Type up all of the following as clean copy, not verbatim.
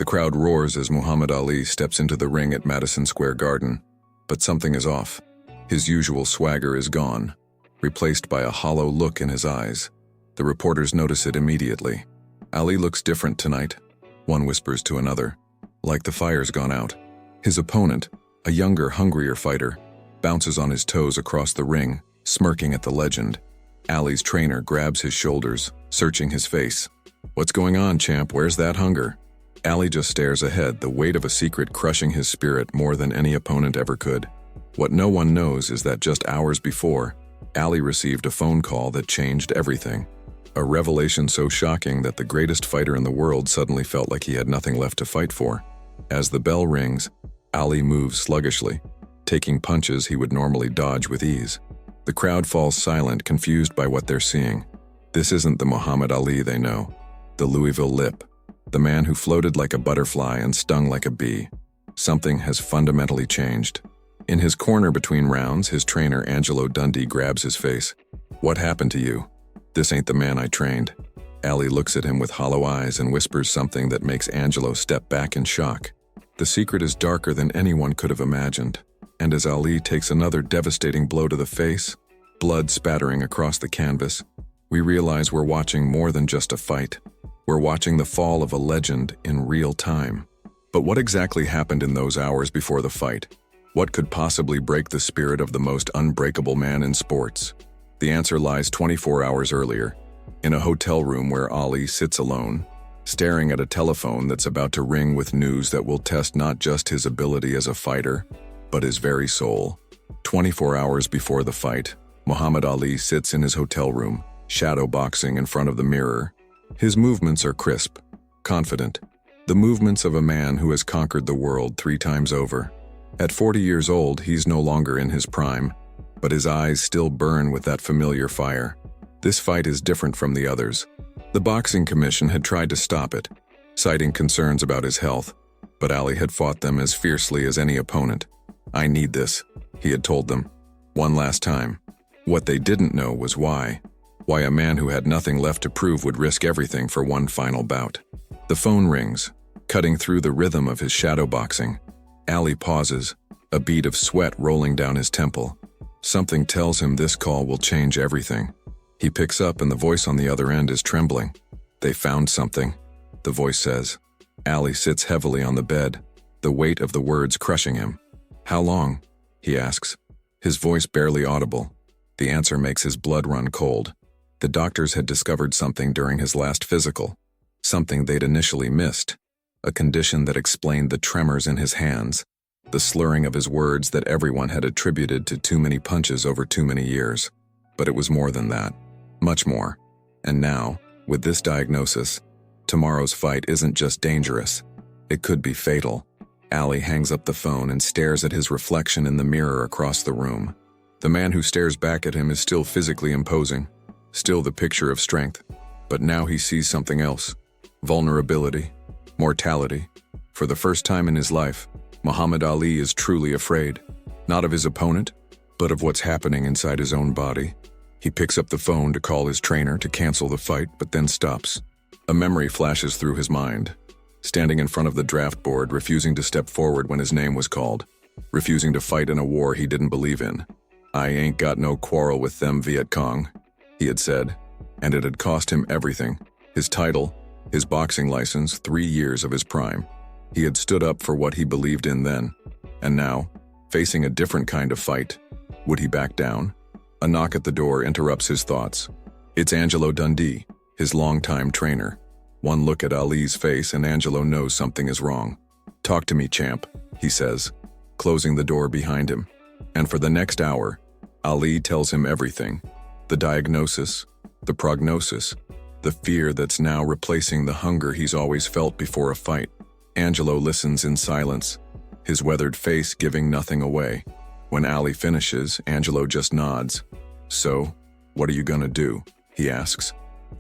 The crowd roars as Muhammad Ali steps into the ring at Madison Square Garden, but something is off. His usual swagger is gone, replaced by a hollow look in his eyes. The reporters notice it immediately. Ali looks different tonight, one whispers to another, like the fire's gone out. His opponent, a younger, hungrier fighter, bounces on his toes across the ring, smirking at the legend. Ali's trainer grabs his shoulders, searching his face. "What's going on, champ? Where's that hunger?" Ali just stares ahead, the weight of a secret crushing his spirit more than any opponent ever could. What no one knows is that just hours before, Ali received a phone call that changed everything. A revelation so shocking that the greatest fighter in the world suddenly felt like he had nothing left to fight for. As the bell rings, Ali moves sluggishly, taking punches he would normally dodge with ease. The crowd falls silent, confused by what they're seeing. This isn't the Muhammad Ali they know, the Louisville Lip, the man who floated like a butterfly and stung like a bee. Something has fundamentally changed. In his corner between rounds, his trainer Angelo Dundee grabs his face. "What happened to you? This ain't the man I trained." Ali looks at him with hollow eyes and whispers something that makes Angelo step back in shock. The secret is darker than anyone could have imagined, and as Ali takes another devastating blow to the face, blood spattering across the canvas, we realize we're watching more than just a fight. We're watching the fall of a legend in real time. But what exactly happened in those hours before the fight? What could possibly break the spirit of the most unbreakable man in sports? The answer lies 24 hours earlier, in a hotel room where Ali sits alone, staring at a telephone that's about to ring with news that will test not just his ability as a fighter, but his very soul. 24 hours before the fight, Muhammad Ali sits in his hotel room, shadow boxing in front of the mirror. His movements are crisp, confident, the movements of a man who has conquered the world 3 times over. At 40 years old, he's no longer in his prime, but his eyes still burn with that familiar fire. This fight is different from the others. The boxing commission had tried to stop it, citing concerns about his health, but Ali had fought them as fiercely as any opponent. "I need this," he had told them, one last time. What they didn't know was why a man who had nothing left to prove would risk everything for one final bout. The phone rings, cutting through the rhythm of his shadow boxing. Ali pauses, a bead of sweat rolling down his temple. Something tells him this call will change everything. He picks up and the voice on the other end is trembling. "They found something," the voice says. Ali sits heavily on the bed, the weight of the words crushing him. "How long?" he asks, his voice barely audible. The answer makes his blood run cold. The doctors had discovered something during his last physical, something they'd initially missed, a condition that explained the tremors in his hands, the slurring of his words that everyone had attributed to too many punches over too many years. But it was more than that, much more. And now, with this diagnosis, tomorrow's fight isn't just dangerous, it could be fatal. Ali hangs up the phone and stares at his reflection in the mirror across the room. The man who stares back at him is still physically imposing, still the picture of strength, but now he sees something else. Vulnerability, mortality. For the first time in his life, Muhammad Ali is truly afraid, not of his opponent, but of what's happening inside his own body. He picks up the phone to call his trainer to cancel the fight, but then stops. A memory flashes through his mind. Standing in front of the draft board, refusing to step forward when his name was called, refusing to fight in a war he didn't believe in. "I ain't got no quarrel with them Viet Cong," he had said, and it had cost him everything. His title, his boxing license, 3 years of his prime. He had stood up for what he believed in then, and now, facing a different kind of fight, would he back down? A knock at the door interrupts his thoughts. It's Angelo Dundee, his longtime trainer. One look at Ali's face and Angelo knows something is wrong. "Talk to me, champ," he says, closing the door behind him. And for the next hour, Ali tells him everything. The diagnosis, the prognosis, the fear that's now replacing the hunger he's always felt before a fight. Angelo listens in silence, his weathered face giving nothing away. When Ali finishes, Angelo just nods. "So, what are you gonna do?" he asks.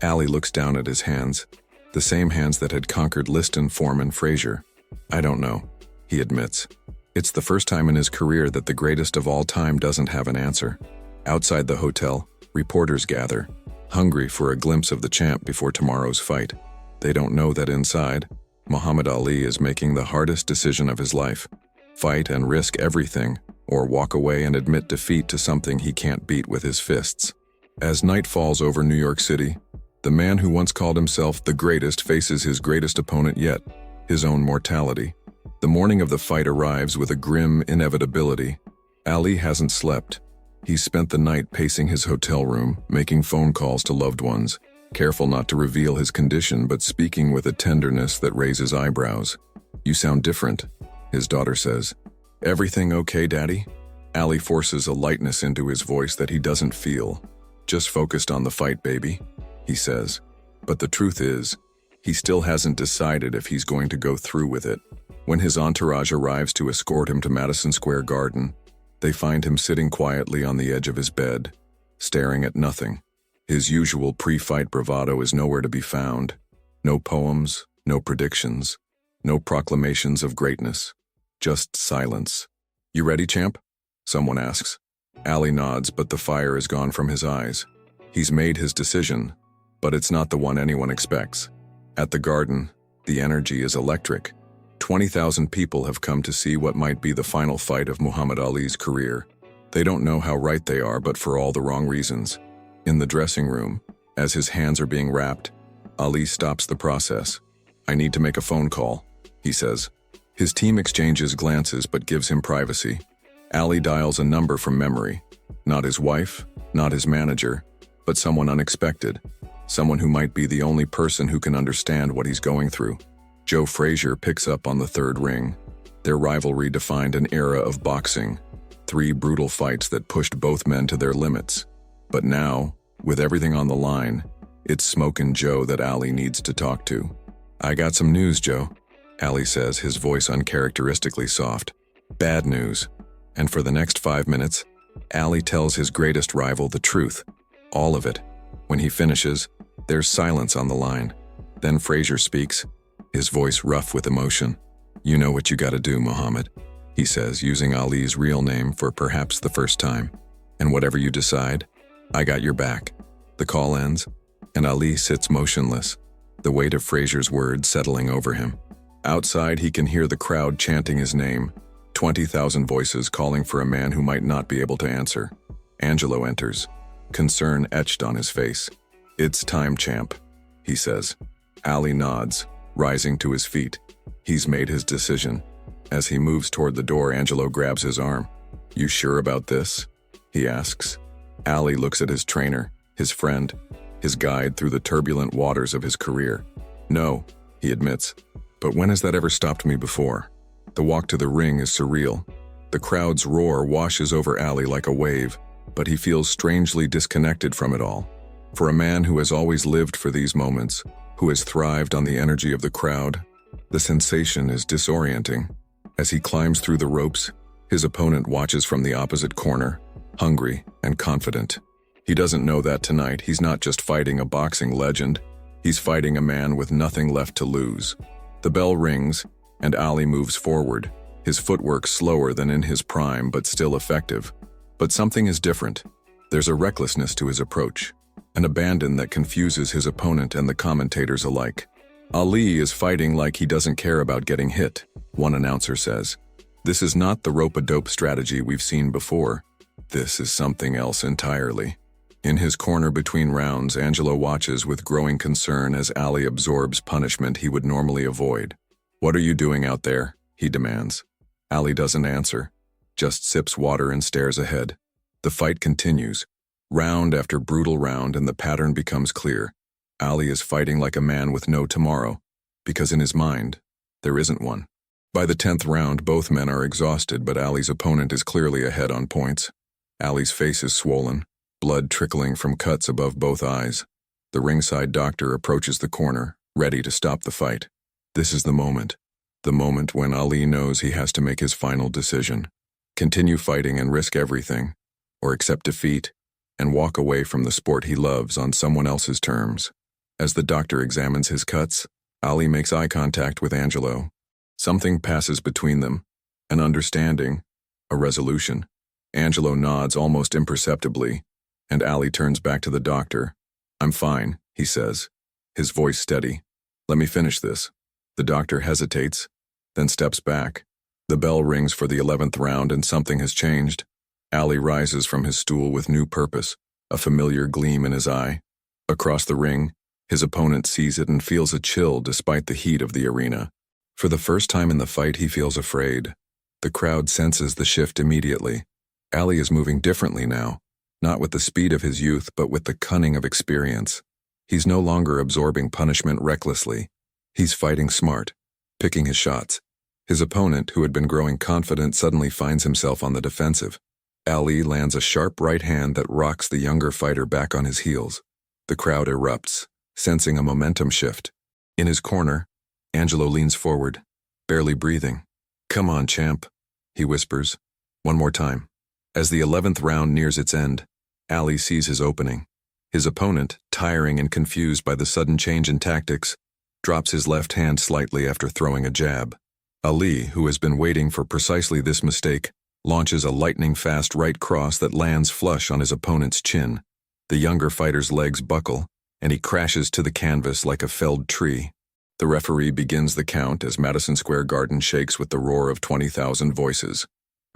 Ali looks down at his hands, the same hands that had conquered Liston, Foreman, Frazier. "I don't know," he admits. It's the first time in his career that the greatest of all time doesn't have an answer. Outside the hotel, reporters gather, hungry for a glimpse of the champ before tomorrow's fight. They don't know that inside, Muhammad Ali is making the hardest decision of his life. Fight and risk everything, or walk away and admit defeat to something he can't beat with his fists. As night falls over New York City, the man who once called himself the greatest faces his greatest opponent yet, his own mortality. The morning of the fight arrives with a grim inevitability. Ali hasn't slept. He's spent the night pacing his hotel room, making phone calls to loved ones, careful not to reveal his condition but speaking with a tenderness that raises eyebrows. "You sound different," his daughter says. "Everything okay, Daddy?" Ali forces a lightness into his voice that he doesn't feel. "Just focused on the fight, baby," he says. But the truth is, he still hasn't decided if he's going to go through with it. When his entourage arrives to escort him to Madison Square Garden, they find him sitting quietly on the edge of his bed, staring at nothing. His usual pre-fight bravado is nowhere to be found. No poems, no predictions, no proclamations of greatness. Just silence. "You ready, champ?" someone asks. Ali nods, but the fire is gone from his eyes. He's made his decision, but it's not the one anyone expects. At the Garden, the energy is electric. 20,000 people have come to see what might be the final fight of Muhammad Ali's career. They don't know how right they are, but for all the wrong reasons. In the dressing room, as his hands are being wrapped, Ali stops the process. "I need to make a phone call," he says. His team exchanges glances but gives him privacy. Ali dials a number from memory. Not his wife, not his manager, but someone unexpected. Someone who might be the only person who can understand what he's going through. Joe Frazier picks up on the third ring. Their rivalry defined an era of boxing. 3 brutal fights that pushed both men to their limits. But now, with everything on the line, it's Smokin' Joe that Ali needs to talk to. "I got some news, Joe," Ali says, his voice uncharacteristically soft. "Bad news." And for the next 5 minutes, Ali tells his greatest rival the truth. All of it. When he finishes, there's silence on the line. Then Frazier speaks, his voice rough with emotion. "You know what you gotta do, Muhammad," he says, using Ali's real name for perhaps the first time. "And whatever you decide, I got your back." The call ends, and Ali sits motionless, the weight of Frazier's words settling over him. Outside, he can hear the crowd chanting his name, 20,000 voices calling for a man who might not be able to answer. Angelo enters, concern etched on his face. "It's time, champ," he says. Ali nods, rising to his feet. He's made his decision. As he moves toward the door, Angelo grabs his arm. "You sure about this?" he asks. Ali looks at his trainer, his friend, his guide through the turbulent waters of his career. "No," he admits. "But when has that ever stopped me before?" The walk to the ring is surreal. The crowd's roar washes over Ali like a wave, but he feels strangely disconnected from it all. For a man who has always lived for these moments, who has thrived on the energy of the crowd, the sensation is disorienting. As he climbs through the ropes, his opponent watches from the opposite corner, hungry and confident. He doesn't know that tonight he's not just fighting a boxing legend, he's fighting a man with nothing left to lose. The bell rings, and Ali moves forward, his footwork slower than in his prime but still effective. But something is different. There's a recklessness to his approach, an abandon that confuses his opponent and the commentators alike. "Ali is fighting like he doesn't care about getting hit," one announcer says. "This is not the rope-a-dope strategy we've seen before. This is something else entirely." In his corner between rounds, Angelo watches with growing concern as Ali absorbs punishment he would normally avoid. "What are you doing out there?" he demands. Ali doesn't answer, just sips water and stares ahead. The fight continues, round after brutal round, and the pattern becomes clear. Ali is fighting like a man with no tomorrow, because in his mind, there isn't one. By the 10th round, both men are exhausted, but Ali's opponent is clearly ahead on points. Ali's face is swollen, blood trickling from cuts above both eyes. The ringside doctor approaches the corner, ready to stop the fight. This is the moment when Ali knows he has to make his final decision. Continue fighting and risk everything, or accept defeat and walk away from the sport he loves on someone else's terms. As the doctor examines his cuts, Ali makes eye contact with Angelo. Something passes between them, an understanding, a resolution. Angelo nods almost imperceptibly, and Ali turns back to the doctor. "I'm fine," he says, his voice steady. "Let me finish this." The doctor hesitates, then steps back. The bell rings for the 11th round and something has changed. Ali rises from his stool with new purpose, a familiar gleam in his eye. Across the ring, his opponent sees it and feels a chill despite the heat of the arena. For the first time in the fight, he feels afraid. The crowd senses the shift immediately. Ali is moving differently now, not with the speed of his youth, but with the cunning of experience. He's no longer absorbing punishment recklessly. He's fighting smart, picking his shots. His opponent, who had been growing confident, suddenly finds himself on the defensive. Ali lands a sharp right hand that rocks the younger fighter back on his heels. The crowd erupts, sensing a momentum shift. In his corner, Angelo leans forward, barely breathing. "Come on, champ," he whispers. "One more time." As the 11th round nears its end, Ali sees his opening. His opponent, tiring and confused by the sudden change in tactics, drops his left hand slightly after throwing a jab. Ali, who has been waiting for precisely this mistake, launches a lightning-fast right cross that lands flush on his opponent's chin. The younger fighter's legs buckle, and he crashes to the canvas like a felled tree. The referee begins the count as Madison Square Garden shakes with the roar of 20,000 voices.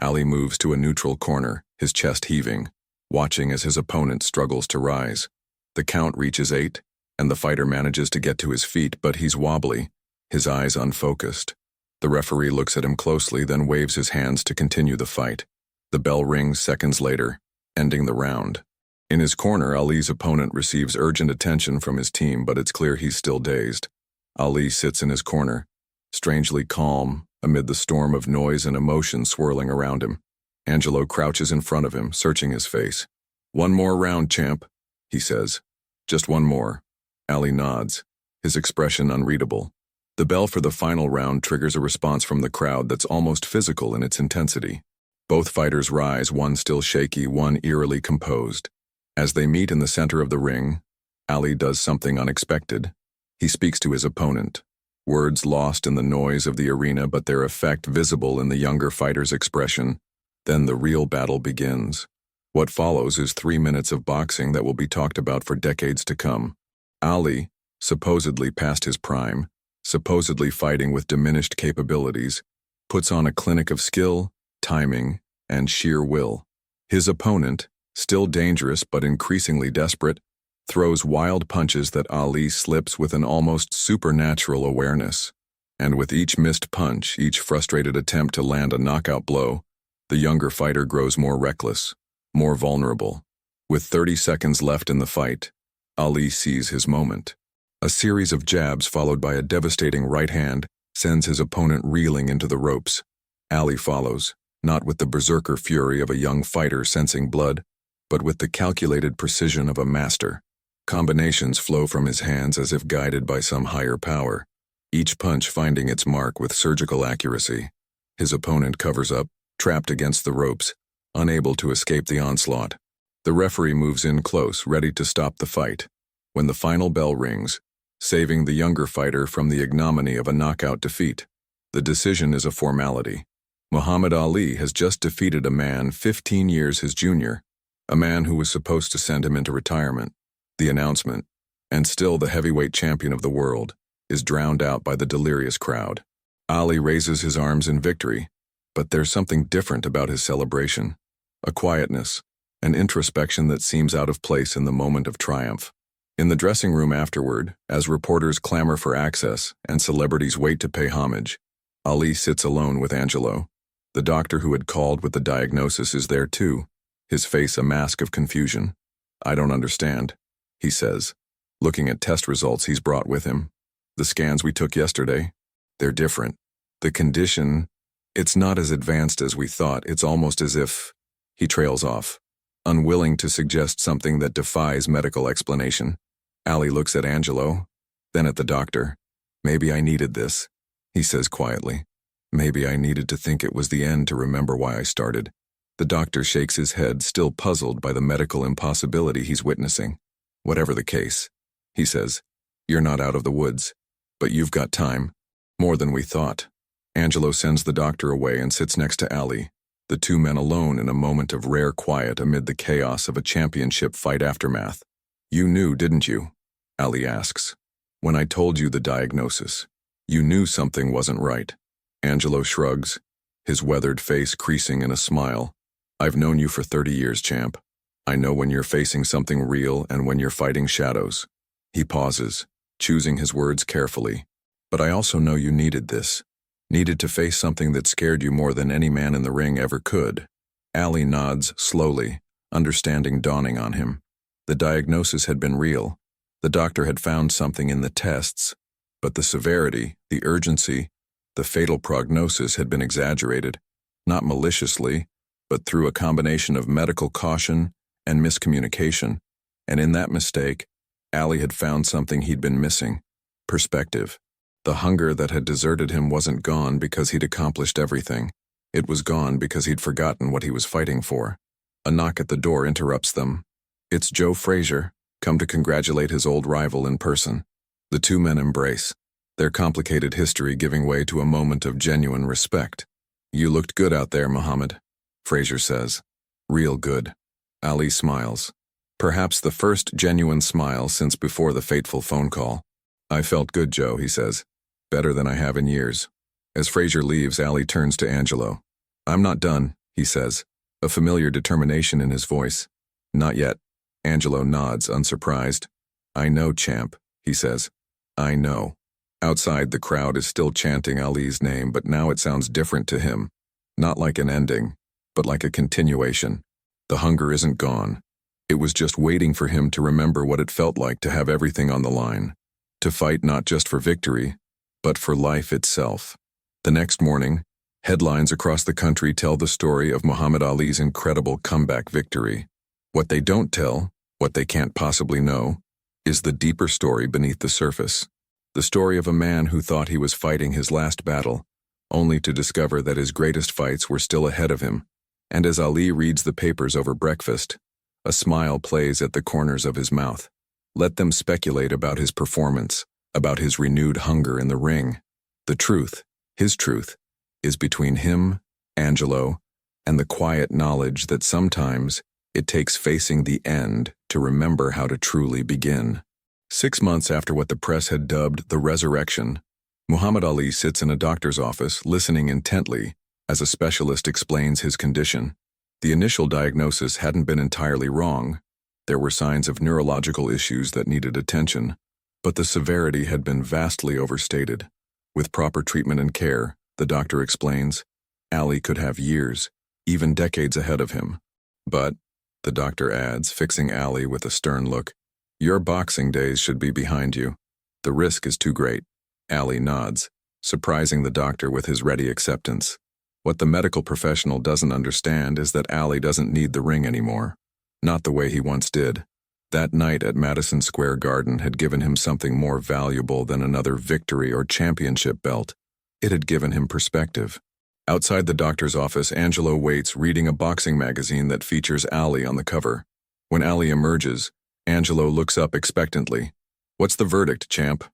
Ali moves to a neutral corner, his chest heaving, watching as his opponent struggles to rise. The count reaches 8, and the fighter manages to get to his feet, but he's wobbly, his eyes unfocused. The referee looks at him closely, then waves his hands to continue the fight. The bell rings seconds later, ending the round. In his corner, Ali's opponent receives urgent attention from his team, but it's clear he's still dazed. Ali sits in his corner, strangely calm amid the storm of noise and emotion swirling around him. Angelo crouches in front of him, searching his face. "One more round, champ," he says. "Just one more." Ali nods, his expression unreadable. The bell for the final round triggers a response from the crowd that's almost physical in its intensity. Both fighters rise, one still shaky, one eerily composed. As they meet in the center of the ring, Ali does something unexpected. He speaks to his opponent, words lost in the noise of the arena but their effect visible in the younger fighter's expression. Then the real battle begins. What follows is 3 minutes of boxing that will be talked about for decades to come. Ali, supposedly past his prime, supposedly fighting with diminished capabilities, puts on a clinic of skill, timing, and sheer will. His opponent, still dangerous but increasingly desperate, throws wild punches that Ali slips with an almost supernatural awareness. And with each missed punch, each frustrated attempt to land a knockout blow, the younger fighter grows more reckless, more vulnerable. With 30 seconds left in the fight, Ali sees his moment. A series of jabs followed by a devastating right hand sends his opponent reeling into the ropes. Ali follows, not with the berserker fury of a young fighter sensing blood, but with the calculated precision of a master. Combinations flow from his hands as if guided by some higher power, each punch finding its mark with surgical accuracy. His opponent covers up, trapped against the ropes, unable to escape the onslaught. The referee moves in close, ready to stop the fight. When the final bell rings, saving the younger fighter from the ignominy of a knockout defeat, the decision is a formality. Muhammad Ali has just defeated a man 15 years his junior, a man who was supposed to send him into retirement. The announcement, and still the heavyweight champion of the world, is drowned out by the delirious crowd. Ali raises his arms in victory, but there's something different about his celebration. A quietness, an introspection that seems out of place in the moment of triumph. In the dressing room afterward, as reporters clamor for access and celebrities wait to pay homage, Ali sits alone with Angelo. The doctor who had called with the diagnosis is there too, his face a mask of confusion. "I don't understand," he says, looking at test results he's brought with him. "The scans we took yesterday, they're different. The condition, it's not as advanced as we thought. It's almost as if..." He trails off, unwilling to suggest something that defies medical explanation. Ali looks at Angelo, then at the doctor. "Maybe I needed this," he says quietly. "Maybe I needed to think it was the end to remember why I started." The doctor shakes his head, still puzzled by the medical impossibility he's witnessing. "Whatever the case," he says, "you're not out of the woods. But you've got time. More than we thought." Angelo sends the doctor away and sits next to Ali, the two men alone in a moment of rare quiet amid the chaos of a championship fight aftermath. "You knew, didn't you?" Ali asks. "When I told you the diagnosis, You knew something wasn't right. Angelo shrugs, his weathered face creasing in a smile. I've known you for 30 years, champ. I know when you're facing something real and when you're fighting shadows. He pauses, choosing his words carefully. But I also know you needed this. Needed to face something that scared you more than any man in the ring ever could. Ali nods slowly, understanding dawning on him. The diagnosis had been real. The doctor had found something in the tests, but the severity, the urgency, the fatal prognosis had been exaggerated, not maliciously, but through a combination of medical caution and miscommunication. And in that mistake, Ali had found something he'd been missing: perspective. The hunger that had deserted him wasn't gone because he'd accomplished everything. It was gone because he'd forgotten what he was fighting for. A knock at the door interrupts them. It's Joe Frazier, come to congratulate his old rival in person. The two men embrace, their complicated history giving way to a moment of genuine respect. You looked good out there, Muhammad, Frazier says. Real good. Ali smiles. Perhaps the first genuine smile since before the fateful phone call. I felt good, Joe, he says. Better than I have in years. As Frazier leaves, Ali turns to Angelo. I'm not done, he says, a familiar determination in his voice. Not yet. Angelo nods, unsurprised. I know, champ, he says. I know. Outside, the crowd is still chanting Ali's name, but now it sounds different to him. Not like an ending, but like a continuation. The hunger isn't gone. It was just waiting for him to remember what it felt like to have everything on the line. To fight not just for victory, but for life itself. The next morning, headlines across the country tell the story of Muhammad Ali's incredible comeback victory. What they don't tell, what they can't possibly know, is the deeper story beneath the surface. The story of a man who thought he was fighting his last battle, only to discover that his greatest fights were still ahead of him. And as Ali reads the papers over breakfast, a smile plays at the corners of his mouth. Let them speculate about his performance, about his renewed hunger in the ring. The truth, his truth, is between him, Angelo, and the quiet knowledge that sometimes it takes facing the end to remember how to truly begin. 6 months after what the press had dubbed the resurrection, Muhammad Ali sits in a doctor's office listening intently as a specialist explains his condition. The initial diagnosis hadn't been entirely wrong. There were signs of neurological issues that needed attention, but the severity had been vastly overstated. With proper treatment and care, the doctor explains, Ali could have years, even decades ahead of him. But, the doctor adds, fixing Ali with a stern look, your boxing days should be behind you. The risk is too great. Ali nods, surprising the doctor with his ready acceptance. What the medical professional doesn't understand is that Ali doesn't need the ring anymore. Not the way he once did. That night at Madison Square Garden had given him something more valuable than another victory or championship belt. It had given him perspective. Outside the doctor's office, Angelo waits, reading a boxing magazine that features Ali on the cover. When Ali emerges, Angelo looks up expectantly. What's the verdict, champ?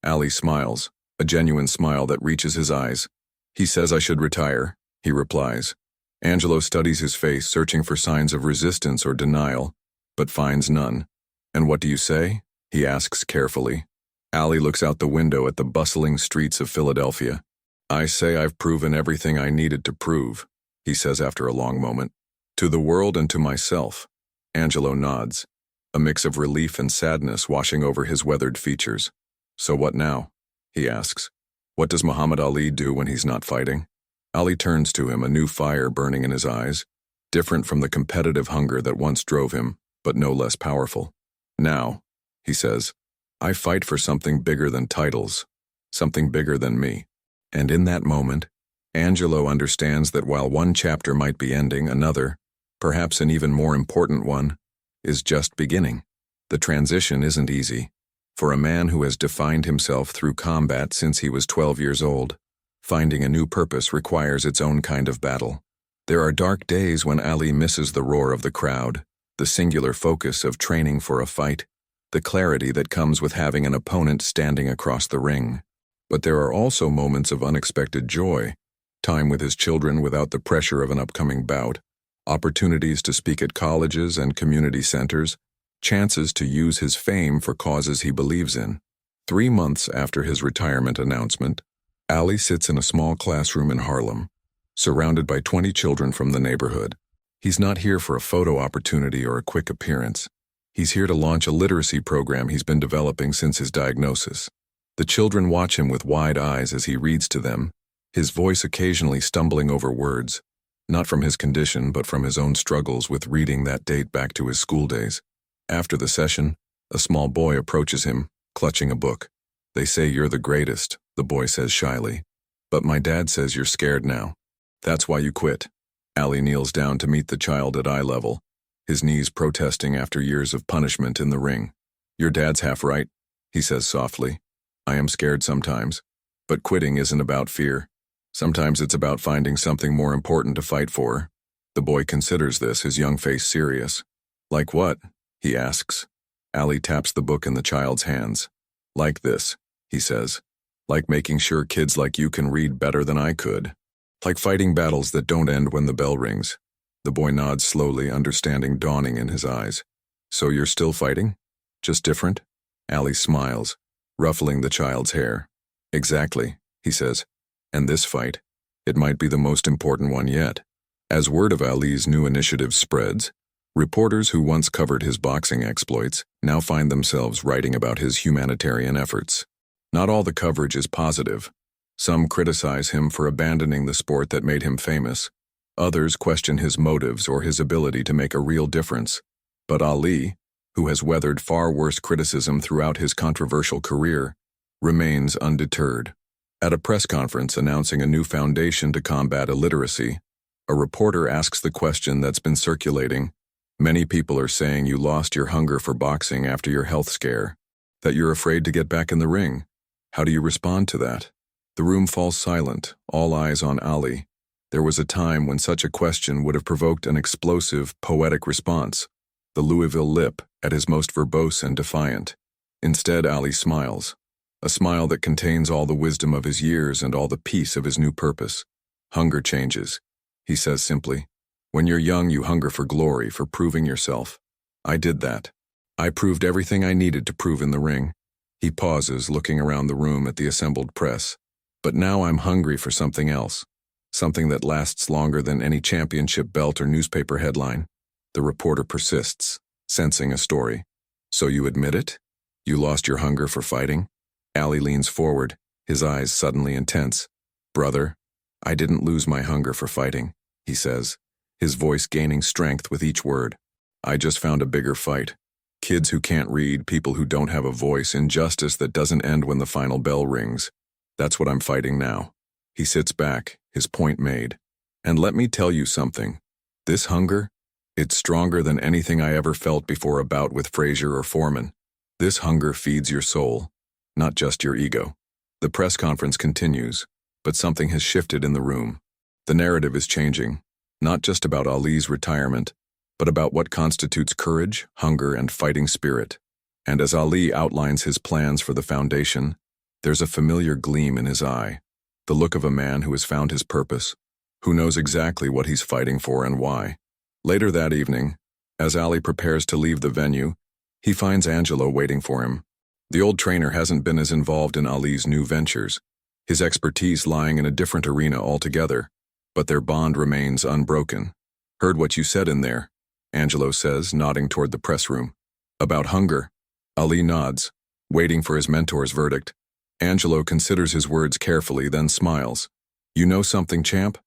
Ali smiles, a genuine smile that reaches his eyes. He says I should retire, he replies. Angelo studies his face, searching for signs of resistance or denial, but finds none. And what do you say? He asks carefully. Ali looks out the window at the bustling streets of Philadelphia. I say I've proven everything I needed to prove, he says after a long moment. To the world and to myself. Angelo nods, a mix of relief and sadness washing over his weathered features. So what now? He asks. What does Muhammad Ali do when he's not fighting? Ali turns to him, a new fire burning in his eyes, different from the competitive hunger that once drove him, but no less powerful. Now, he says, I fight for something bigger than titles, something bigger than me. And in that moment, Angelo understands that while one chapter might be ending, another, perhaps an even more important one, is just beginning. The transition isn't easy. For a man who has defined himself through combat since he was 12 years old, finding a new purpose requires its own kind of battle. There are dark days when Ali misses the roar of the crowd, the singular focus of training for a fight, the clarity that comes with having an opponent standing across the ring. But there are also moments of unexpected joy, time with his children without the pressure of an upcoming bout, opportunities to speak at colleges and community centers, chances to use his fame for causes he believes in. 3 months after his retirement announcement, Ali sits in a small classroom in Harlem, surrounded by 20 children from the neighborhood. He's not here for a photo opportunity or a quick appearance. He's here to launch a literacy program he's been developing since his diagnosis. The children watch him with wide eyes as he reads to them, his voice occasionally stumbling over words, not from his condition but from his own struggles with reading that date back to his school days. After the session, a small boy approaches him, clutching a book. "They say you're the greatest," the boy says shyly. "But my dad says you're scared now. That's why you quit." Ali kneels down to meet the child at eye level, his knees protesting after years of punishment in the ring. "Your dad's half right," he says softly. "I am scared sometimes, but quitting isn't about fear. Sometimes it's about finding something more important to fight for." The boy considers this, his young face serious. "Like what?" he asks. Ali taps the book in the child's hands. "Like this," he says. "Like making sure kids like you can read better than I could. Like fighting battles that don't end when the bell rings." The boy nods slowly, understanding dawning in his eyes. "So you're still fighting? Just different?" Ali smiles, ruffling the child's hair. "Exactly," he says. "And this fight, it might be the most important one yet." As word of Ali's new initiative spreads, reporters who once covered his boxing exploits now find themselves writing about his humanitarian efforts. Not all the coverage is positive. Some criticize him for abandoning the sport that made him famous. Others question his motives or his ability to make a real difference. But Ali, who has weathered far worse criticism throughout his controversial career, remains undeterred. At a press conference announcing a new foundation to combat illiteracy, a reporter asks the question that's been circulating. "Many people are saying you lost your hunger for boxing after your health scare, that you're afraid to get back in the ring. How do you respond to that?" The room falls silent, all eyes on Ali. There was a time when such a question would have provoked an explosive, poetic response, the Louisville lip at his most verbose and defiant. Instead, Ali smiles, a smile that contains all the wisdom of his years and all the peace of his new purpose. "Hunger changes," he says simply. "When you're young, you hunger for glory, for proving yourself. I did that. I proved everything I needed to prove in the ring." He pauses, looking around the room at the assembled press. "But now I'm hungry for something else. Something that lasts longer than any championship belt or newspaper headline." The reporter persists, sensing a story. "So you admit it? You lost your hunger for fighting?" Ali leans forward, his eyes suddenly intense. "Brother, I didn't lose my hunger for fighting," he says, his voice gaining strength with each word. "I just found a bigger fight. Kids who can't read, people who don't have a voice, injustice that doesn't end when the final bell rings. That's what I'm fighting now." He sits back, his point made. "And let me tell you something. This hunger, it's stronger than anything I ever felt before a bout with Frazier or Foreman. This hunger feeds your soul, not just your ego." The press conference continues, but something has shifted in the room. The narrative is changing, not just about Ali's retirement, but about what constitutes courage, hunger, and fighting spirit. And as Ali outlines his plans for the foundation, there's a familiar gleam in his eye, the look of a man who has found his purpose, who knows exactly what he's fighting for and why. Later that evening, as Ali prepares to leave the venue, he finds Angelo waiting for him. The old trainer hasn't been as involved in Ali's new ventures, his expertise lying in a different arena altogether, but their bond remains unbroken. "Heard what you said in there," Angelo says, nodding toward the press room. "About hunger." Ali nods, waiting for his mentor's verdict. Angelo considers his words carefully, then smiles. "You know something, champ?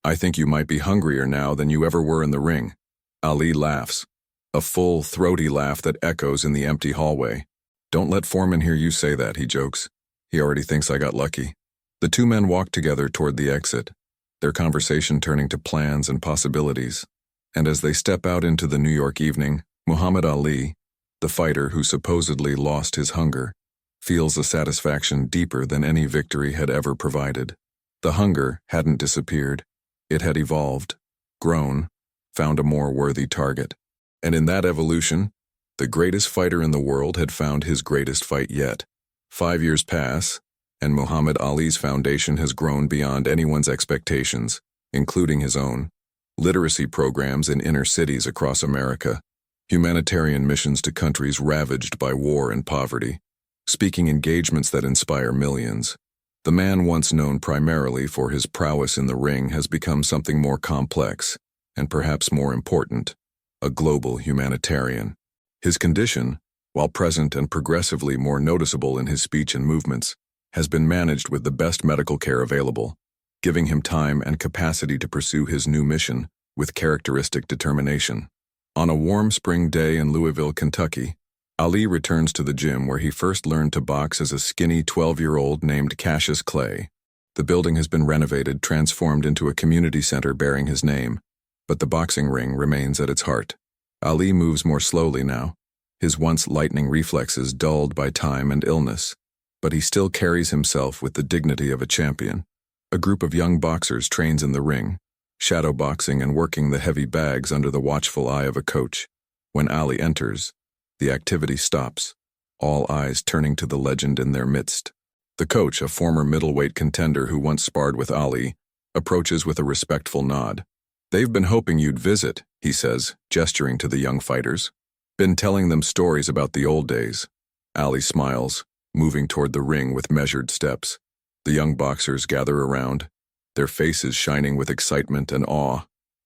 I think you might be hungrier now than you ever were in the ring." Ali laughs, a full, throaty laugh that echoes in the empty hallway. "Don't let Foreman hear you say that," he jokes. "He already thinks I got lucky." The two men walk together toward the exit, their conversation turning to plans and possibilities. And as they step out into the New York evening, Muhammad Ali, the fighter who supposedly lost his hunger, feels a satisfaction deeper than any victory had ever provided. The hunger hadn't disappeared. It had evolved, grown, found a more worthy target. And in that evolution, the greatest fighter in the world had found his greatest fight yet. 5 years pass, and Muhammad Ali's foundation has grown beyond anyone's expectations, including his own. Literacy programs in inner cities across America, humanitarian missions to countries ravaged by war and poverty, speaking engagements that inspire millions. The man once known primarily for his prowess in the ring has become something more complex, and perhaps more important, a global humanitarian. His condition, while present and progressively more noticeable in his speech and movements, has been managed with the best medical care available, giving him time and capacity to pursue his new mission with characteristic determination. On a warm spring day in Louisville, Kentucky, Ali returns to the gym where he first learned to box as a skinny 12-year-old named Cassius Clay. The building has been renovated, transformed into a community center bearing his name, but the boxing ring remains at its heart. Ali moves more slowly now, his once lightning reflexes dulled by time and illness, but he still carries himself with the dignity of a champion. A group of young boxers trains in the ring, shadow boxing and working the heavy bags under the watchful eye of a coach. When Ali enters, the activity stops, all eyes turning to the legend in their midst. The coach, a former middleweight contender who once sparred with Ali, approaches with a respectful nod. "They've been hoping you'd visit," he says, gesturing to the young fighters. "Been telling them stories about the old days." Ali smiles, moving toward the ring with measured steps. The young boxers gather around, their faces shining with excitement and awe.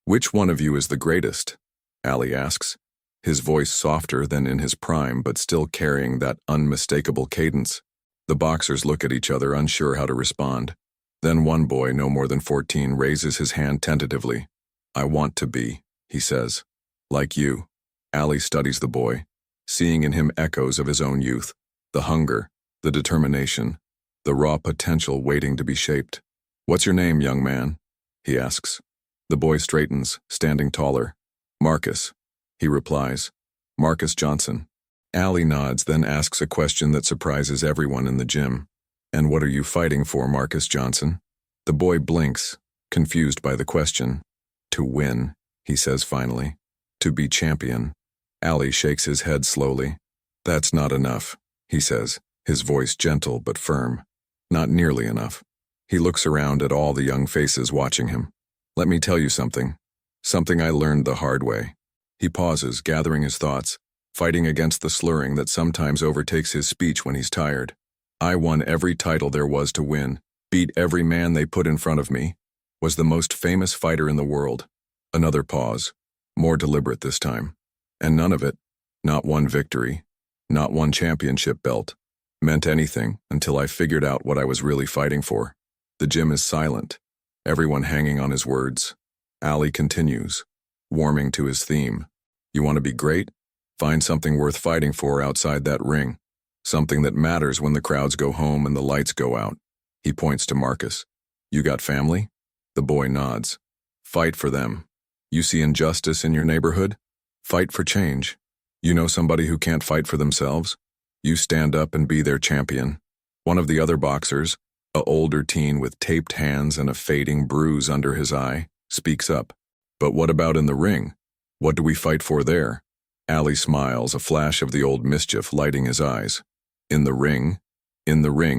"Which one of you is the greatest?" Ali asks, his voice softer than in his prime but still carrying that unmistakable cadence. The boxers look at each other, unsure how to respond. Then one boy, no more than 14, raises his hand tentatively. "I want to be," he says. "Like you." Ali studies the boy, seeing in him echoes of his own youth, the hunger, the determination, the raw potential waiting to be shaped. "What's your name, young man?" he asks. The boy straightens, standing taller. "Marcus," he replies. "Marcus Johnson." Ali nods, then asks a question that surprises everyone in the gym. "And what are you fighting for, Marcus Johnson?" The boy blinks, confused by the question. "To win," he says finally. "To be champion." Ali shakes his head slowly. "That's not enough," he says, his voice gentle but firm. "Not nearly enough." He looks around at all the young faces watching him. "Let me tell you something. Something I learned the hard way." He pauses, gathering his thoughts, fighting against the slurring that sometimes overtakes his speech when he's tired. "I won every title there was to win, beat every man they put in front of me, was the most famous fighter in the world." Another pause, more deliberate this time. "And none of it, not one victory, not one championship belt, meant anything until I figured out what I was really fighting for." The gym is silent, everyone hanging on his words. Ali continues, warming to his theme. "You want to be great? Find something worth fighting for outside that ring. Something that matters when the crowds go home and the lights go out." He points to Marcus. "You got family?" The boy nods. "Fight for them. You see injustice in your neighborhood? Fight for change. You know somebody who can't fight for themselves? You stand up and be their champion." One of the other boxers, an older teen with taped hands and a fading bruise under his eye, speaks up. "But what about in the ring? What do we fight for there?" Ali smiles, a flash of the old mischief lighting his eyes. In the ring,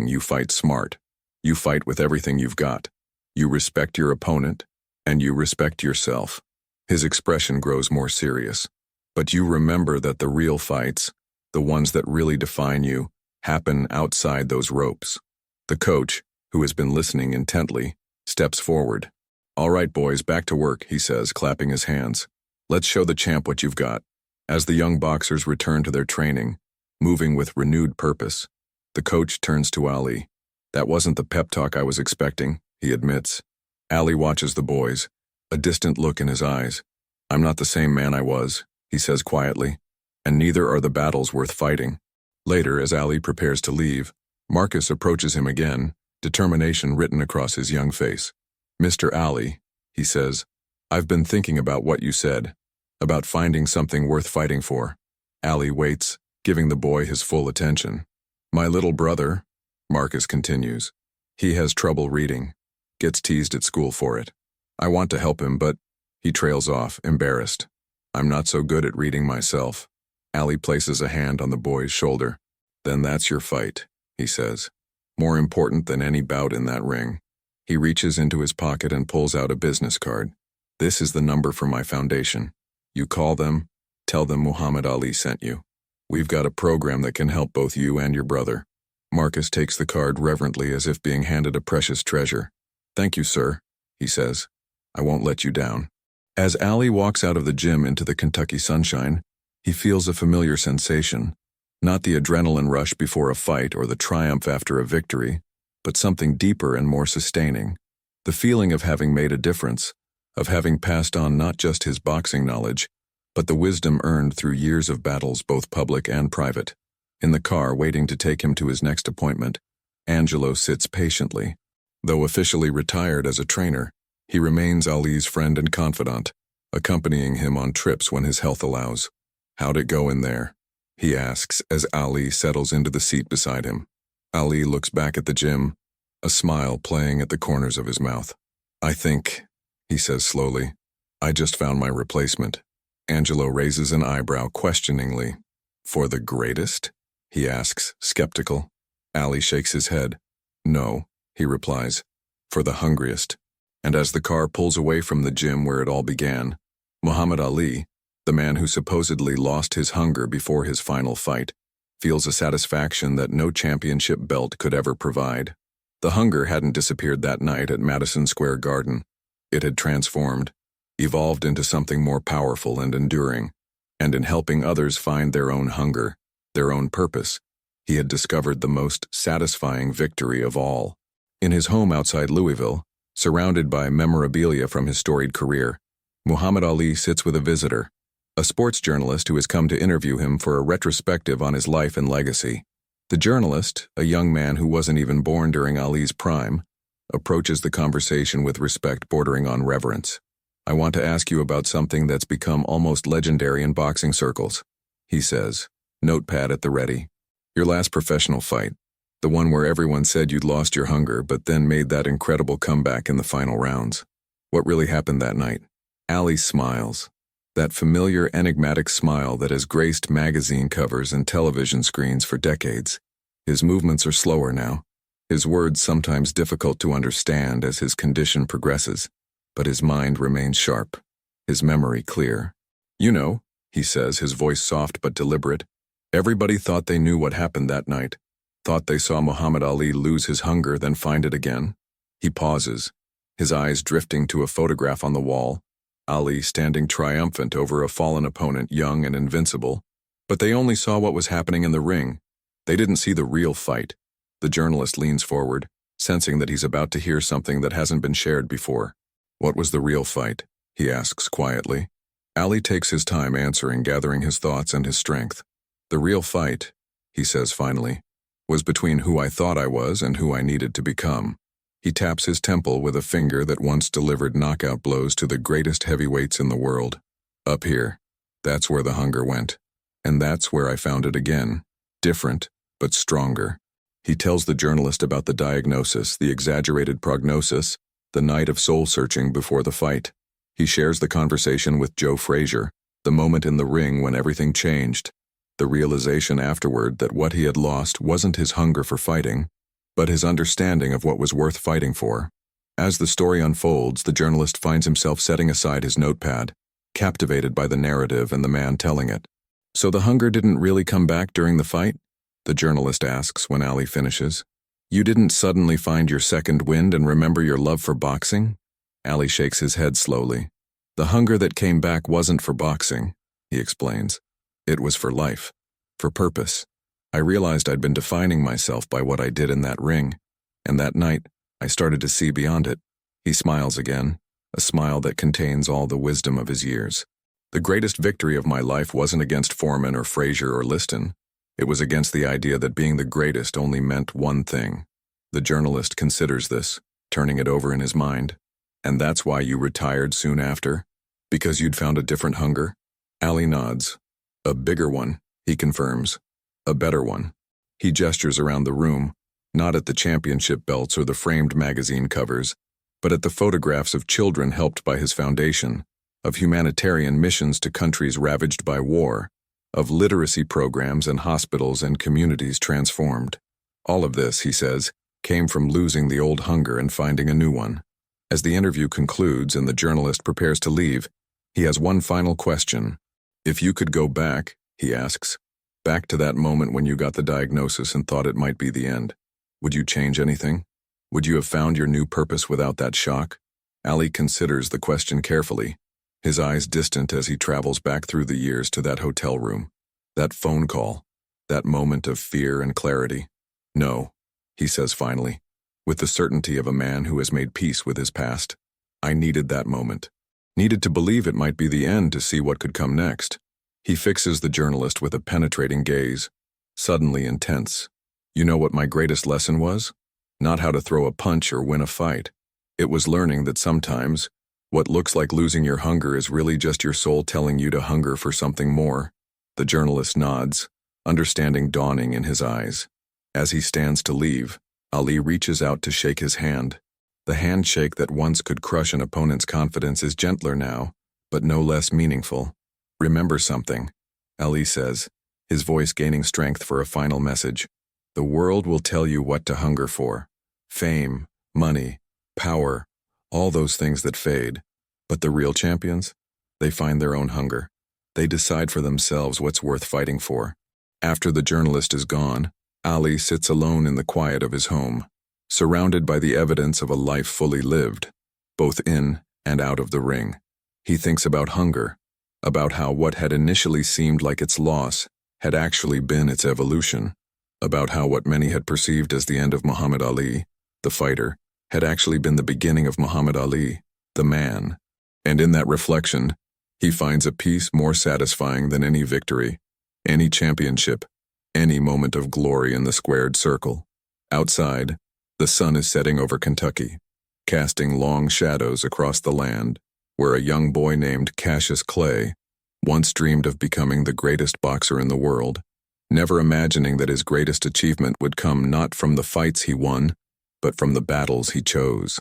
you fight smart. You fight with everything you've got. You respect your opponent, and you respect yourself." His expression grows more serious. "But you remember that the real fights, the ones that really define you, happen outside those ropes." The coach, who has been listening intently, steps forward. "All right, boys, back to work," he says, clapping his hands. "Let's show the champ what you've got." As the young boxers return to their training, moving with renewed purpose, the coach turns to Ali. "That wasn't the pep talk I was expecting," he admits. Ali watches the boys, a distant look in his eyes. "I'm not the same man I was," he says quietly, "and neither are the battles worth fighting." Later, as Ali prepares to leave, Marcus approaches him again, determination written across his young face. "Mr. Ali," he says, "I've been thinking about what you said, about finding something worth fighting for." Ali waits, giving the boy his full attention. "My little brother," Marcus continues, "he has trouble reading, gets teased at school for it. I want to help him, but..." He trails off, embarrassed. "I'm not so good at reading myself." Ali places a hand on the boy's shoulder. "Then that's your fight," he says. "More important than any bout in that ring." He reaches into his pocket and pulls out a business card. "This is the number for my foundation. You call them, tell them Muhammad Ali sent you. We've got a program that can help both you and your brother." Marcus takes the card reverently as if being handed a precious treasure. "Thank you, sir," he says. "I won't let you down." As Ali walks out of the gym into the Kentucky sunshine, he feels a familiar sensation. Not the adrenaline rush before a fight or the triumph after a victory, but something deeper and more sustaining. The feeling of having made a difference, of having passed on not just his boxing knowledge, but the wisdom earned through years of battles both public and private. In the car waiting to take him to his next appointment, Angelo sits patiently. Though officially retired as a trainer, he remains Ali's friend and confidant, accompanying him on trips when his health allows. "How'd it go in there?" he asks as Ali settles into the seat beside him. Ali looks back at the gym, a smile playing at the corners of his mouth. "I think," he says slowly, "I just found my replacement." Angelo raises an eyebrow questioningly. "For the greatest?" he asks, skeptical. Ali shakes his head. "No," he replies, "for the hungriest." And as the car pulls away from the gym where it all began, Muhammad Ali, the man who supposedly lost his hunger before his final fight, feels a satisfaction that no championship belt could ever provide. The hunger hadn't disappeared that night at Madison Square Garden. It had transformed, evolved into something more powerful and enduring, and in helping others find their own hunger, their own purpose, he had discovered the most satisfying victory of all. In his home outside Louisville, surrounded by memorabilia from his storied career, Muhammad Ali sits with a visitor, a sports journalist who has come to interview him for a retrospective on his life and legacy. The journalist, a young man who wasn't even born during Ali's prime, approaches the conversation with respect bordering on reverence. "I want to ask you about something that's become almost legendary in boxing circles," he says, notepad at the ready. "Your last professional fight, the one where everyone said you'd lost your hunger but then made that incredible comeback in the final rounds. What really happened that night?" Ali smiles. That familiar, enigmatic smile that has graced magazine covers and television screens for decades. His movements are slower now, his words sometimes difficult to understand as his condition progresses, but his mind remains sharp, his memory clear. "You know," he says, his voice soft but deliberate, "everybody thought they knew what happened that night, thought they saw Muhammad Ali lose his hunger then find it again." He pauses, his eyes drifting to a photograph on the wall, Ali standing triumphant over a fallen opponent, young and invincible. But they only saw what was happening in the ring. They didn't see the real fight. The journalist leans forward, sensing that he's about to hear something that hasn't been shared before. "What was the real fight?" he asks quietly. Ali takes his time answering, gathering his thoughts and his strength. "The real fight," he says finally, "was between who I thought I was and who I needed to become." He taps his temple with a finger that once delivered knockout blows to the greatest heavyweights in the world. "Up here. That's where the hunger went. And that's where I found it again. Different, but stronger." He tells the journalist about the diagnosis, the exaggerated prognosis, the night of soul-searching before the fight. He shares the conversation with Joe Frazier, the moment in the ring when everything changed, the realization afterward that what he had lost wasn't his hunger for fighting, but his understanding of what was worth fighting for. As the story unfolds, the journalist finds himself setting aside his notepad, captivated by the narrative and the man telling it. "So the hunger didn't really come back during the fight?" the journalist asks when Ali finishes. "You didn't suddenly find your second wind and remember your love for boxing?" Ali shakes his head slowly. "The hunger that came back wasn't for boxing," he explains. "It was for life, for purpose. I realized I'd been defining myself by what I did in that ring, and that night, I started to see beyond it." He smiles again, a smile that contains all the wisdom of his years. "The greatest victory of my life wasn't against Foreman or Frazier or Liston. It was against the idea that being the greatest only meant one thing." The journalist considers this, turning it over in his mind. "And that's why you retired soon after? Because you'd found a different hunger?" Ali nods. "A bigger one," he confirms. "A better one." He gestures around the room, not at the championship belts or the framed magazine covers, but at the photographs of children helped by his foundation, of humanitarian missions to countries ravaged by war, of literacy programs and hospitals and communities transformed. All of this, he says, came from losing the old hunger and finding a new one. As the interview concludes and the journalist prepares to leave, he has one final question. "If you could go back," he asks, Back to that moment when you got the diagnosis and thought it might be the end. Would you change anything? Would you have found your new purpose without that shock? Ali considers the question carefully, his eyes distant as he travels back through the years to that hotel room, that phone call, that moment of fear and clarity. No, he says finally, with the certainty of a man who has made peace with his past. I needed that moment. Needed to believe it might be the end to see what could come next. He fixes the journalist with a penetrating gaze, suddenly intense. You know what my greatest lesson was? Not how to throw a punch or win a fight. It was learning that sometimes, what looks like losing your hunger is really just your soul telling you to hunger for something more. The journalist nods, understanding dawning in his eyes. As he stands to leave, Ali reaches out to shake his hand. The handshake that once could crush an opponent's confidence is gentler now, but no less meaningful. Remember something, Ali says, his voice gaining strength for a final message. The world will tell you what to hunger for. Fame, money, power, all those things that fade. But the real champions? They find their own hunger. They decide for themselves what's worth fighting for. After the journalist is gone, Ali sits alone in the quiet of his home, surrounded by the evidence of a life fully lived, both in and out of the ring. He thinks about hunger, about how what had initially seemed like its loss had actually been its evolution, about how what many had perceived as the end of Muhammad Ali, the fighter, had actually been the beginning of Muhammad Ali, the man. And in that reflection, he finds a peace more satisfying than any victory, any championship, any moment of glory in the squared circle. Outside, the sun is setting over Kentucky, casting long shadows across the land, where a young boy named Cassius Clay once dreamed of becoming the greatest boxer in the world, never imagining that his greatest achievement would come not from the fights he won, but from the battles he chose.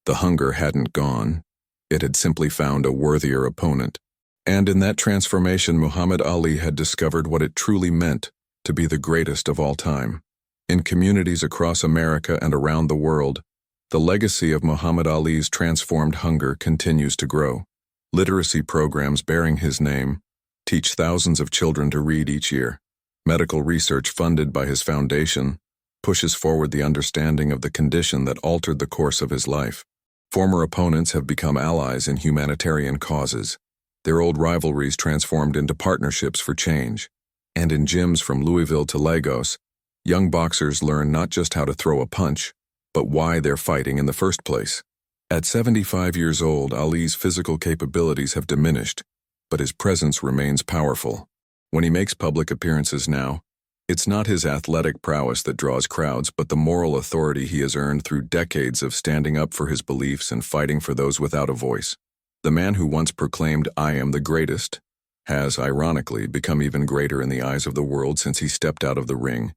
The hunger hadn't gone. It had simply found a worthier opponent. And in that transformation, Muhammad Ali had discovered what it truly meant to be the greatest of all time. In communities across America and around the world, the legacy of Muhammad Ali's transformed hunger continues to grow. Literacy programs bearing his name teach thousands of children to read each year. Medical research funded by his foundation pushes forward the understanding of the condition that altered the course of his life. Former opponents have become allies in humanitarian causes, their old rivalries transformed into partnerships for change. And in gyms from Louisville to Lagos, young boxers learn not just how to throw a punch, but why they're fighting in the first place. At 75 years old, Ali's physical capabilities have diminished, but his presence remains powerful. When he makes public appearances now, it's not his athletic prowess that draws crowds, but the moral authority he has earned through decades of standing up for his beliefs and fighting for those without a voice. The man who once proclaimed, "I am the greatest," has, ironically, become even greater in the eyes of the world since he stepped out of the ring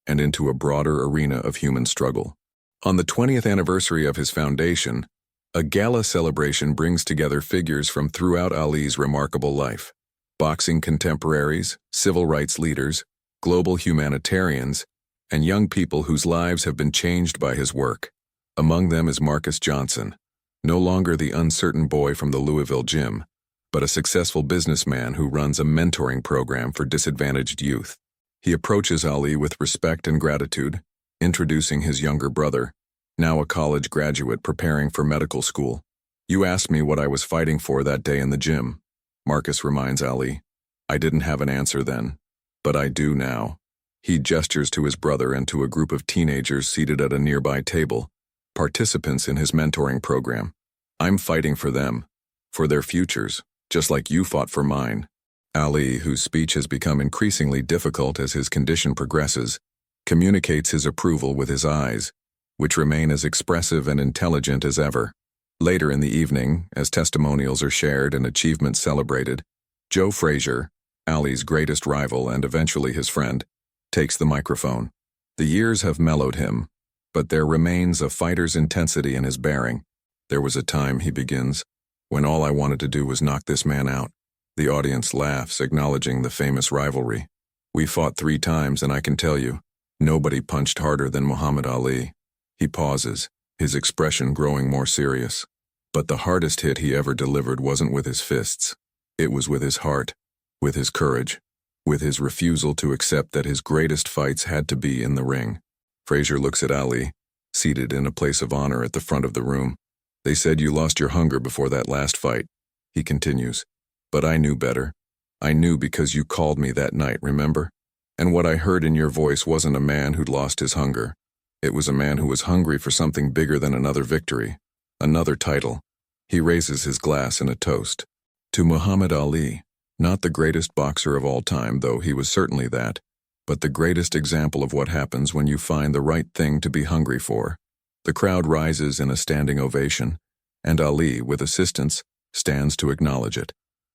and into a broader arena of human struggle. On the 20th anniversary of his foundation, a gala celebration brings together figures from throughout Ali's remarkable life. Boxing contemporaries, civil rights leaders, global humanitarians, and young people whose lives have been changed by his work. Among them is Marcus Johnson, no longer the uncertain boy from the Louisville gym, but a successful businessman who runs a mentoring program for disadvantaged youth. He approaches Ali with respect and gratitude, introducing his younger brother, now a college graduate preparing for medical school. "You asked me what I was fighting for that day in the gym," Marcus reminds Ali. "I didn't have an answer then, but I do now." He gestures to his brother and to a group of teenagers seated at a nearby table, participants in his mentoring program. "I'm fighting for them, for their futures, just like you fought for mine." Ali, whose speech has become increasingly difficult as his condition progresses, communicates his approval with his eyes, which remain as expressive and intelligent as ever. Later in the evening, as testimonials are shared and achievements celebrated, Joe Frazier, Ali's greatest rival and eventually his friend, takes the microphone. The years have mellowed him, but there remains a fighter's intensity in his bearing. "There was a time," he begins, "when all I wanted to do was knock this man out." The audience laughs, acknowledging the famous rivalry. "We fought 3 times, and I can tell you, nobody punched harder than Muhammad Ali." He pauses, his expression growing more serious. But the hardest hit he ever delivered wasn't with his fists. It was with his heart, with his courage, with his refusal to accept that his greatest fights had to be in the ring. Frazier looks at Ali, seated in a place of honor at the front of the room. They said you lost your hunger before that last fight, he continues. But I knew better. I knew because you called me that night, remember? And what I heard in your voice wasn't a man who'd lost his hunger. It was a man who was hungry for something bigger than another victory, another title. He raises his glass in a toast. To Muhammad Ali, not the greatest boxer of all time, though he was certainly that, but the greatest example of what happens when you find the right thing to be hungry for. The crowd rises in a standing ovation, and Ali, with assistance, stands to acknowledge it.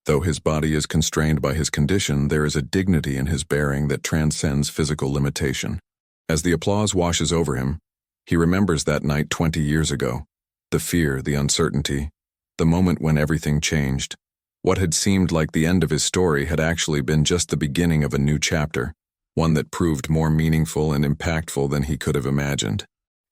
Though his body is constrained by his condition, there is a dignity in his bearing that transcends physical limitation. As the applause washes over him, he remembers that night 20 years ago. The fear, the uncertainty, the moment when everything changed. What had seemed like the end of his story had actually been just the beginning of a new chapter, one that proved more meaningful and impactful than he could have imagined.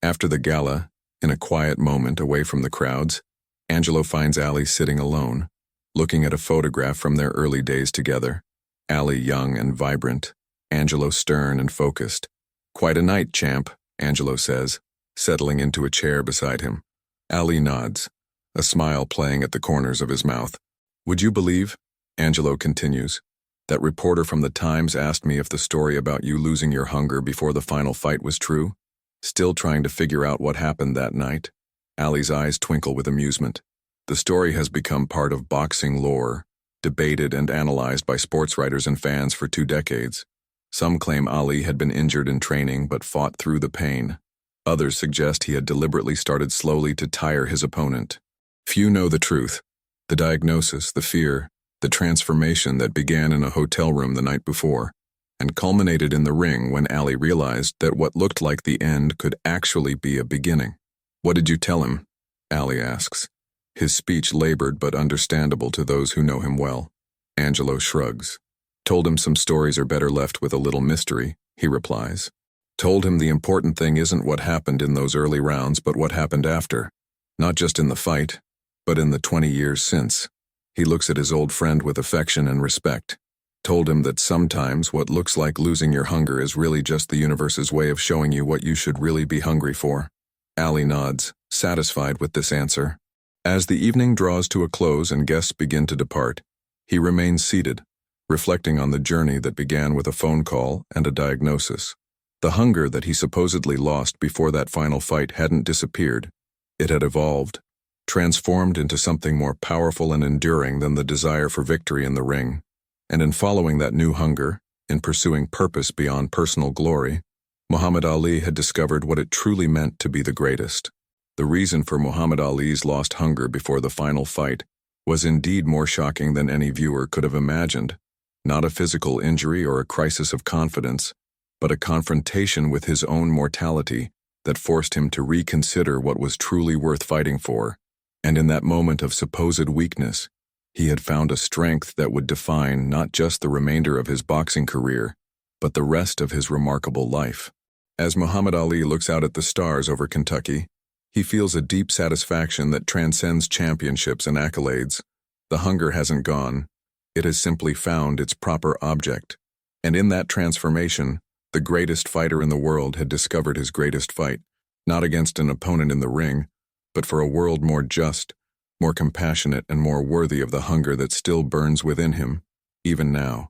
After the gala, in a quiet moment away from the crowds, Angelo finds Ali sitting alone, looking at a photograph from their early days together. Ali young and vibrant, Angelo stern and focused. "Quite a night, champ," Angelo says, settling into a chair beside him. Ali nods, a smile playing at the corners of his mouth. "Would you believe," Angelo continues, "that reporter from the Times asked me if the story about you losing your hunger before the final fight was true? Still trying to figure out what happened that night." Ali's eyes twinkle with amusement. The story has become part of boxing lore, debated and analyzed by sports writers and fans for 2 decades. Some claim Ali had been injured in training but fought through the pain. Others suggest he had deliberately started slowly to tire his opponent. Few know the truth. The diagnosis, the fear, the transformation that began in a hotel room the night before, and culminated in the ring when Ali realized that what looked like the end could actually be a beginning. "What did you tell him?" Ali asks, his speech labored but understandable to those who know him well. Angelo shrugs. "Told him some stories are better left with a little mystery," he replies. "Told him the important thing isn't what happened in those early rounds but what happened after. Not just in the fight, but in the 20 years since." He looks at his old friend with affection and respect. Told him that sometimes what looks like losing your hunger is really just the universe's way of showing you what you should really be hungry for. Ali nods, satisfied with this answer. As the evening draws to a close and guests begin to depart, he remains seated, reflecting on the journey that began with a phone call and a diagnosis. The hunger that he supposedly lost before that final fight hadn't disappeared. It had evolved, transformed into something more powerful and enduring than the desire for victory in the ring. And in following that new hunger, in pursuing purpose beyond personal glory, Muhammad Ali had discovered what it truly meant to be the greatest. The reason for Muhammad Ali's lost hunger before the final fight was indeed more shocking than any viewer could have imagined. Not a physical injury or a crisis of confidence, but a confrontation with his own mortality that forced him to reconsider what was truly worth fighting for. And in that moment of supposed weakness, he had found a strength that would define not just the remainder of his boxing career, but the rest of his remarkable life. As Muhammad Ali looks out at the stars over Kentucky, he feels a deep satisfaction that transcends championships and accolades. The hunger hasn't gone. It has simply found its proper object. And in that transformation, the greatest fighter in the world had discovered his greatest fight, not against an opponent in the ring, but for a world more just, more compassionate, and more worthy of the hunger that still burns within him, even now.